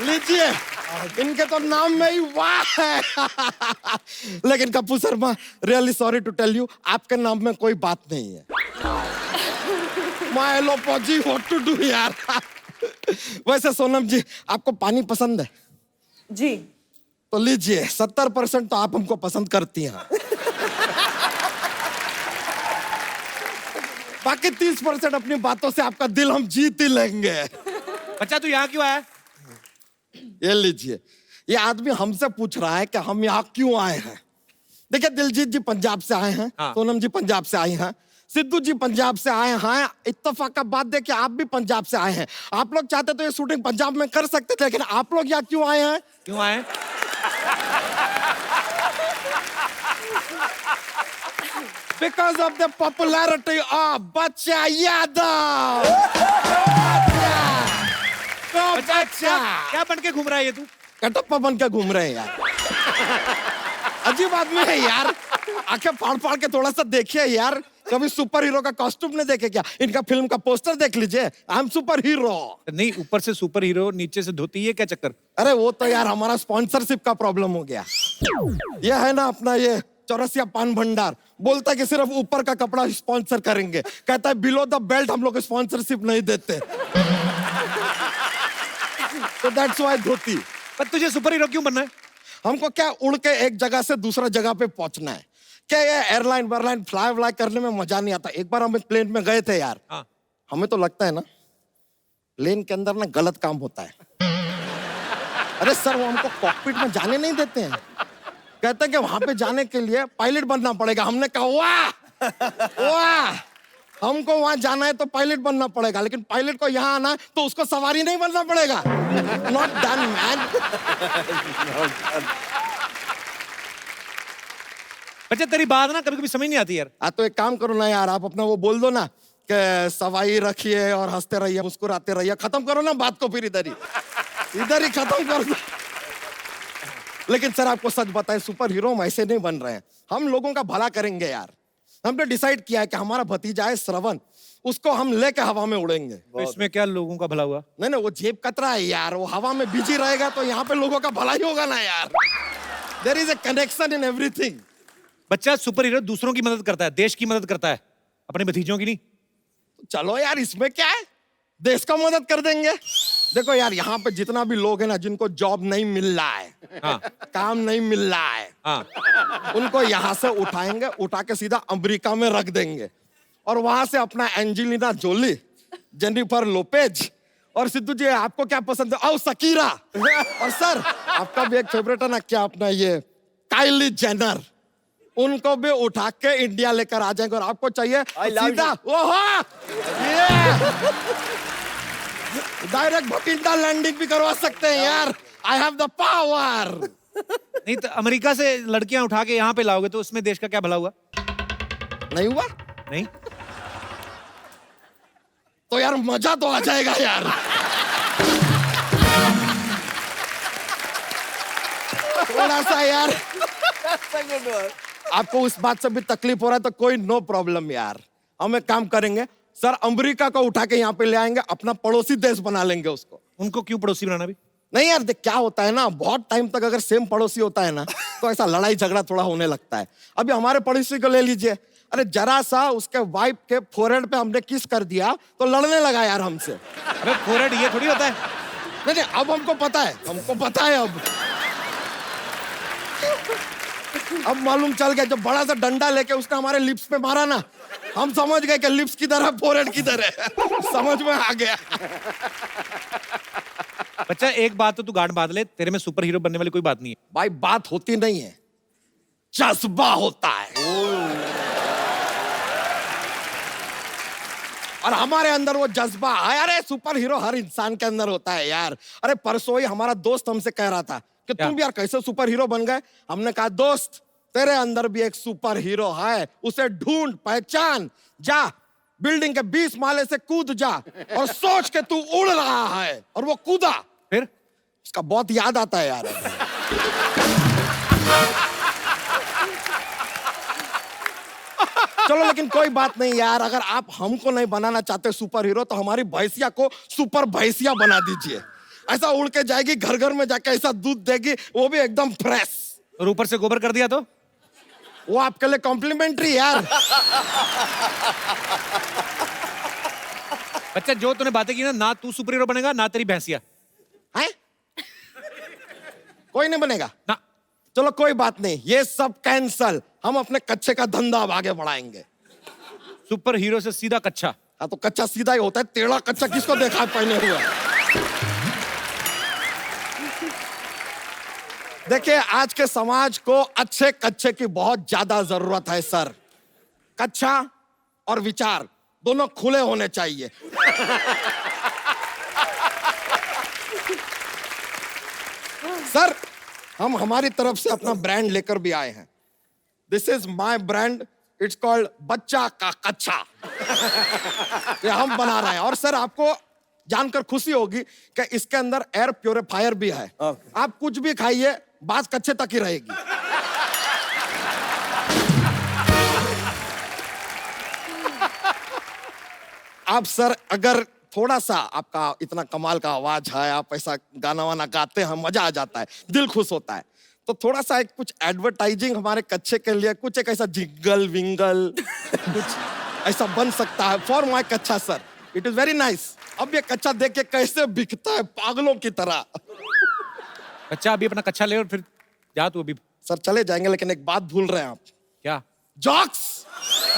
लीजिए, इनके तो नाम में ही वाह है। लेकिन Kapoor Sharma, really sorry to tell you, आपके नाम में कोई बात नहीं है। माय लोपोजी, व्हाट टू डू यार। वैसे सोनम जी, आपको पानी पसंद है? जी। तो लीजिए, 70% तो आप हमको पसंद करती हैं। बाकी 30% अपनी बातों से आपका दिल हम जीत ही लेंगे। बच्चा तू यहाँ क्यों आया? ये लीजिए, ये आदमी हमसे पूछ रहा है कि हम यहाँ क्यों आए हैं। देखिए, दिलजीत जी पंजाब से आए हैं, हाँ। सोनम जी पंजाब से आई हैं, सिद्धू जी पंजाब से आए हैं। इत्तेफाक का बात देखिए, आप भी पंजाब से आए हैं। आप लोग चाहते तो ये शूटिंग पंजाब में कर सकते थे, लेकिन आप लोग यहाँ क्यों आए हैं? क्यों आए? Because of the popularity of बच्चा यादव। बच्चा क्या बन के घूम रहा है ये तू? कटप्पा बन के घूम रहे हैं यार। अजीब आदमी है यार। आंखें फाड़ फाड़ के थोड़ा सा देखिए यार। कभी सुपर हीरो का कॉस्ट्यूम नहीं देखे क्या? इनका फिल्म का पोस्टर देख लीजिए, आई एम सुपर हीरो। नहीं, ऊपर से सुपर हीरो, नीचे से धोती, ये क्या चक्कर? अरे वो तो यार हमारा स्पॉन्सरशिप का प्रॉब्लम हो गया। ये है ना अपना ये चौरसिया पान भंडार, बोलता है कि सिर्फ ऊपर का कपड़ा स्पॉन्सर करेंगे, कहता है बिलो द बेल्ट हम लोग स्पॉन्सरशिप नहीं देते। तो दैट्स व्हाई धोती। पर तुझे सुपर हीरो क्यों बनना है? हमको क्या उड़ के एक जगह से दूसरा जगह पे पहुंचना है। क्या ये एयरलाइन वेयरलाइन फ्लाई व्लाई करने में मजा नहीं आता। एक बार हम एक प्लेन में गए थे यार, हाँ। हमें तो लगता है ना प्लेन के अंदर ना गलत काम होता है। अरे सर वो हमको कॉकपिट में जाने नहीं देते हैं, कहते हैं कि वहां पे जाने के लिए पायलट बनना पड़ेगा। हमने कहा वाह वाह, हमको वहां जाना है तो पायलट बनना पड़ेगा, लेकिन पायलट को यहाँ आना है तो उसको सवारी नहीं बनना पड़ेगा। Not done man. बच्चा तेरी बात ना कभी कभी समझ नहीं आती यार। तो एक काम करो ना यार, आप अपना वो बोल दो ना कि सवाई रखिए और हंसते रहिए मुस्कुराते रहिए, खत्म करो ना बात को, फिर इधर ही खत्म कर दो। लेकिन सर आपको सच बताएं, सुपर हीरो हम ऐसे नहीं बन रहे हैं, हम लोगों का भला करेंगे यार। हमने डिसाइड किया है कि हमारा भतीजा है श्रवण, उसको हम लेके हवा में उड़ेंगे। तो इसमें क्या लोगों का भला हुआ? नहीं नहीं, वो जेब कतरा है यार, वो हवा में बिजी रहेगा तो यहाँ पे लोगों का भला ही होगा ना यार। There is a connection in everything. बच्चा सुपर हीरो दूसरों की मदद करता है, देश की मदद करता है, अपने भतीजों की नहीं। चलो यार इसमें क्या है, देश का मदद कर देंगे। देखो यार यहाँ पे जितना भी लोग हैं ना जिनको जॉब नहीं मिल रहा है, हाँ। काम नहीं मिल रहा है, हाँ। उनको यहाँ से उठाएंगे, उठा के सीधा अमेरिका में रख देंगे और वहां से अपना एंजेलिना जोली, जेनिफर लोपेज और सिद्धू जी आपको क्या पसंद है, शकीरा, और सर आपका भी एक फेवरेट है ना क्या अपना ये काइली जेनर, उनको भी उठा के इंडिया लेकर आ जाएंगे। और आपको चाहिए सीधा ओहो डायरेक्ट भटिंडा लैंडिंग भी करवा सकते हैं यार। I have the power. नहीं तो अमेरिका से लड़कियां उठा के यहाँ पे लाओगे तो उसमें देश का क्या भला हुआ? नहीं हुआ? नहीं तो यार मजा तो आ जाएगा यार। थोड़ा सा यार आपको उस बात से भी तकलीफ हो रहा है तो कोई नो प्रॉब्लम यार, हम एक काम करेंगे सर, अमेरिका को उठा के यहाँ पे ले आएंगे, अपना पड़ोसी देश बना लेंगे उसको। उनको क्यों पड़ोसी बनाना भी? नहीं यार देख क्या होता है ना, बहुत टाइम तक अगर सेम पड़ोसी होता है ना तो ऐसा लड़ाई झगड़ा थोड़ा होने लगता है। अभी हमारे पड़ोसी को ले लीजिए, अरे जरा सा उसके वाइफ के फोरहेड पे हमने किस कर दिया तो लड़ने लगा यार हमसे। अबे फोरहेड ये थोड़ी होता है। नहीं नहीं अब हमको पता है, हमको पता है अब मालूम चल गया। जब बड़ा सा डंडा लेके उसने हमारे लिप्स पे मारा ना, हम समझ गए कि लिप्स किधर है फोरहेड किधर है। समझ में आ गया। बच्चा एक बात तो तू गांड बांध ले, तेरे में सुपर हीरो बनने वाली कोई बात नहीं है। भाई बात होती नहीं है, जज्बा होता है। और हमारे अंदर वो जज्बा है। अरे सुपर हीरो हर इंसान के अंदर होता है यार। अरे परसों ही हमारा दोस्त हमसे कह रहा था कि तुम यार कैसे सुपर हीरो बन गए। हमने कहा दोस्त तेरे अंदर भी एक सुपर हीरो है, उसे ढूंढ पहचान, जा बिल्डिंग के 20 माले से कूद जा और सोच के तू उड़ रहा है। और वो कूदा, फिर उसका बहुत याद आता है यार। चलो लेकिन कोई बात नहीं यार, अगर आप हमको नहीं बनाना चाहते सुपर हीरो तो हमारी भैंसिया को सुपर भैंसिया बना दीजिए। ऐसा उड़ के जाएगी, घर घर में जाके ऐसा दूध देगी, वो भी एकदम फ्रेश। और ऊपर से गोबर कर दिया तो वो आपके लिए कॉम्प्लीमेंट्री यार। बच्चा जो तूने बातें की ना तू सुपर हीरो बनेगा ना तेरी भैंसिया है। कोई नहीं बनेगा ना। चलो कोई बात नहीं, ये सब कैंसल, हम अपने कच्चे का धंधा अब आगे बढ़ाएंगे। सुपर हीरो से सीधा कच्चा। हाँ तो कच्चा सीधा ही होता है, टेढ़ा कच्चा किसको देखा पहले हुआ। देखिए आज के समाज को अच्छे कच्चे की बहुत ज्यादा जरूरत है सर। कच्चा और विचार दोनों खुले होने चाहिए। सर हम हमारी तरफ से अपना ब्रांड लेकर भी आए हैं। This is my brand, it's called बच्चा का कच्चा। ये हम बना रहे हैं। और सर आपको जानकर खुशी होगी कि इसके अंदर एयर प्योरीफायर भी है। आप कुछ भी खाइए, बात कच्चे तक ही रहेगी। आप सर अगर थोड़ा सा, आपका इतना कमाल का आवाज है, आप ऐसा गाना वाना गाते हैं, मजा आ जाता है, दिल खुश होता है, तो थोड़ा सा एक कुछ एडवर्टाइजिंग हमारे कच्चे के लिए कुछ एक ऐसा जिंगल विंगल कुछ ऐसा बन सकता है फॉर माय कच्चा sir. It is very nice. अब ये कच्चा देख के कैसे बिकता है पागलों की तरह. अच्छा अभी अपना कच्चा ले और फिर जा तू अभी. सर चले जाएंगे लेकिन एक बात भूल रहे हैं आप. क्या? जॉक्स.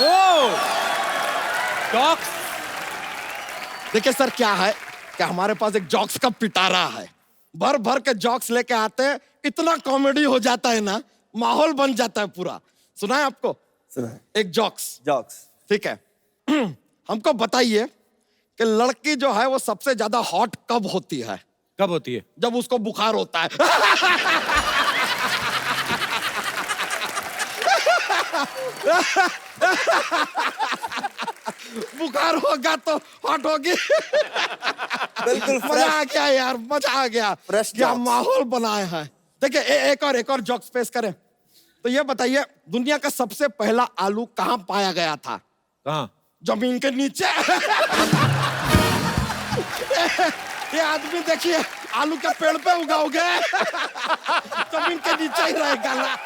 ओ जॉक्स. देखिए सर क्या है कि हमारे पास एक जॉक्स का पिटारा है. भर भर के जॉक्स लेके आते हैं. इतना कॉमेडी हो जाता है ना, माहौल बन जाता है पूरा. सुना है आपको? सुना है. एक जॉक्स. जॉक्स. ठीक है. हमको बताइए कि लड़की जो है वो सबसे ज्यादा हॉट कब होती है? कब होती है? जब उसको बुखार होता है. बुखार होगा तो हॉट होगी. बिल्कुल मजा आ गया यार, मजा आ गया. Fresh क्या jokes. माहौल बनाया है. देखिए एक और जॉक्स पेश करें. तो ये बताइए दुनिया का सबसे पहला आलू कहाँ पाया गया था? कहाँ? जमीन के नीचे. ये आदमी देखिए आलू के पेड़ पे उगाओगे जमीन के नीचे ही रहेगा ना.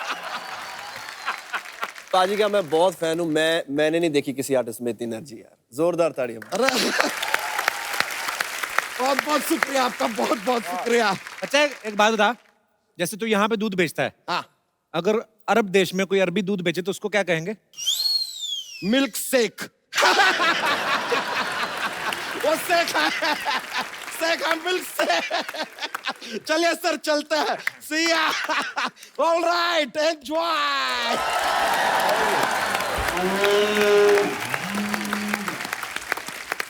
पाजी का मैं बहुत फैन हूँ. मैंने नहीं देखी किसी आर्टिस्ट में इतनी एनर्जी यार. जोरदार ताड़ियां. अरे बहुत बहुत शुक्रिया आपका, बहुत बहुत शुक्रिया. अच्छा एक बात बता, जैसे तू यहाँ पे दूध बेचता है, हाँ. अगर अरब देश में कोई अरबी दूध बेचे तो उसको क्या कहेंगे? Milk shake. वो शेक है, शेक है, मिल्क शेक. चलिए सर चलते हैं. सी या. All right, enjoy.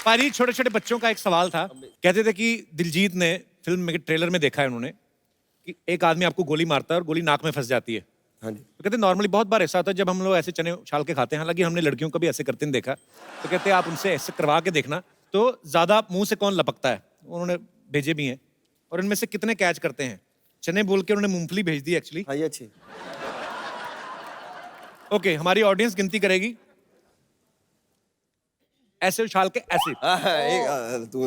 पारी छोटे छोटे बच्चों का एक सवाल था. कहते थे कि दिलजीत ने फिल्म में ट्रेलर में देखा है उन्होंने कि एक आदमी आपको गोली मारता है और गोली नाक में फंस जाती है. हाँ जी. तो कहते नॉर्मली बहुत बार ऐसा होता है जब हम लोग ऐसे चने उछाल के खाते हैं. हालांकि हमने लड़कियों को भी ऐसे करते नहीं देखा. तो कहते हैं आप उनसे ऐसे करवा के देखना तो ज्यादा मुंह से कौन लपकता है. उन्होंने भेजे भी हैं और इनमें से कितने कैच करते हैं. चने बोल के उन्होंने मूंगफली भेज दी एक्चुअली. हाँ ये अच्छी. ओके हमारी ऑडियंस गिनती करेगी. ऐसे उछाल के ऐसे. तू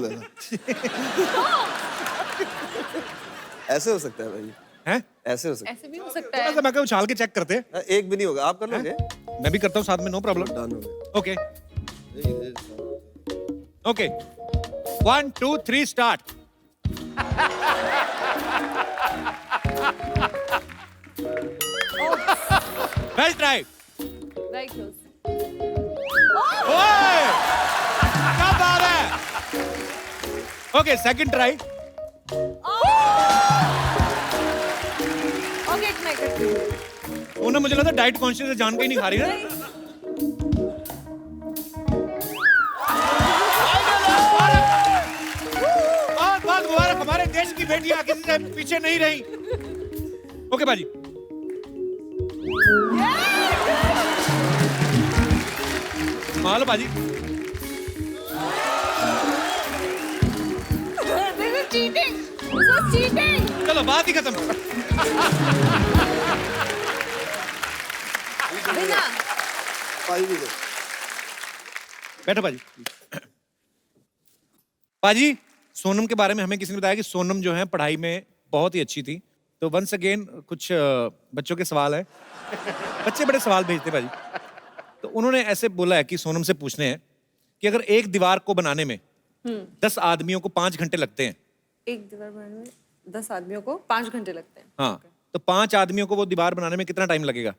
ऐसे हो सकता है भाई. हैं? ऐसे हो सकता ऐसे भी हो सकता थोड़ा है. सा मैं क्या उछाल के चेक करते हैं. है. एक भी नहीं होगा. आप कर लोगे. मैं भी करता हूँ साथ में, नो प्रॉब्लम. डन हो गया. Okay okay 1 2 3 start. Well try. Very close. ओए क्या बात है. Okay second try. Okay, it's my turn. उन्होंने मुझे लगा डाइट कॉन्शियस जान के ही नहीं खा रही ना. बहुत बहुत मुबारक. हमारे देश की बेटियां किसी से पीछे नहीं रही. ओके बाजी. मालो बाजी. This is cheating. This is cheating. चलो बात ही खत्म. बिना. पाजी भी दे. बैठो बाजी. बाजी सोनम के बारे में हमें किसी ने बताया कि सोनम जो है पढ़ाई में बहुत ही अच्छी थी. तो वंस अगेन कुछ बच्चों के सवाल है. बच्चे बड़े सवाल भेजते बाजी. तो उन्होंने ऐसे बोला है कि सोनम से पूछने हैं कि अगर एक दीवार को बनाने में 10 आदमियों को 5 घंटे लगते हैं. एक दीवार बनाने में 10 आदमियों को 5 घंटे लगते हैं. हाँ तो 5 आदमियों को वो दीवार बनाने में कितना टाइम लगेगा?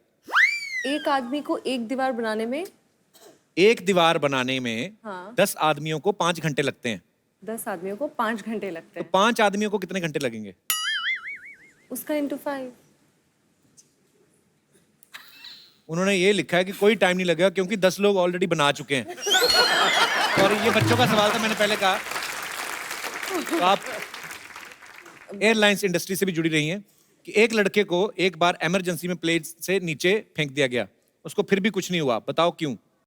एक आदमी को एक दीवार बनाने में एक दीवार बनाने में हाँ। 10 आदमियों को 5 घंटे लगते हैं. 10 आदमियों को 5 घंटे लगते तो हैं. 5 आदमियों को कितने घंटे लगेंगे? उसका इंटू 5. उन्होंने ये लिखा है कि कोई टाइम नहीं लगेगा क्योंकि 10 लोग ऑलरेडी बना चुके हैं. और ये बच्चों का सवाल था, मैंने पहले कहा. तो आप एयरलाइंस इंडस्ट्री से भी जुड़ी रही हैं कि एक लड़के को एक बार इमरजेंसी में प्लेन से नीचे फेंक दिया गया, उसको फिर भी कुछ नहीं हुआ. बताओ क्यों?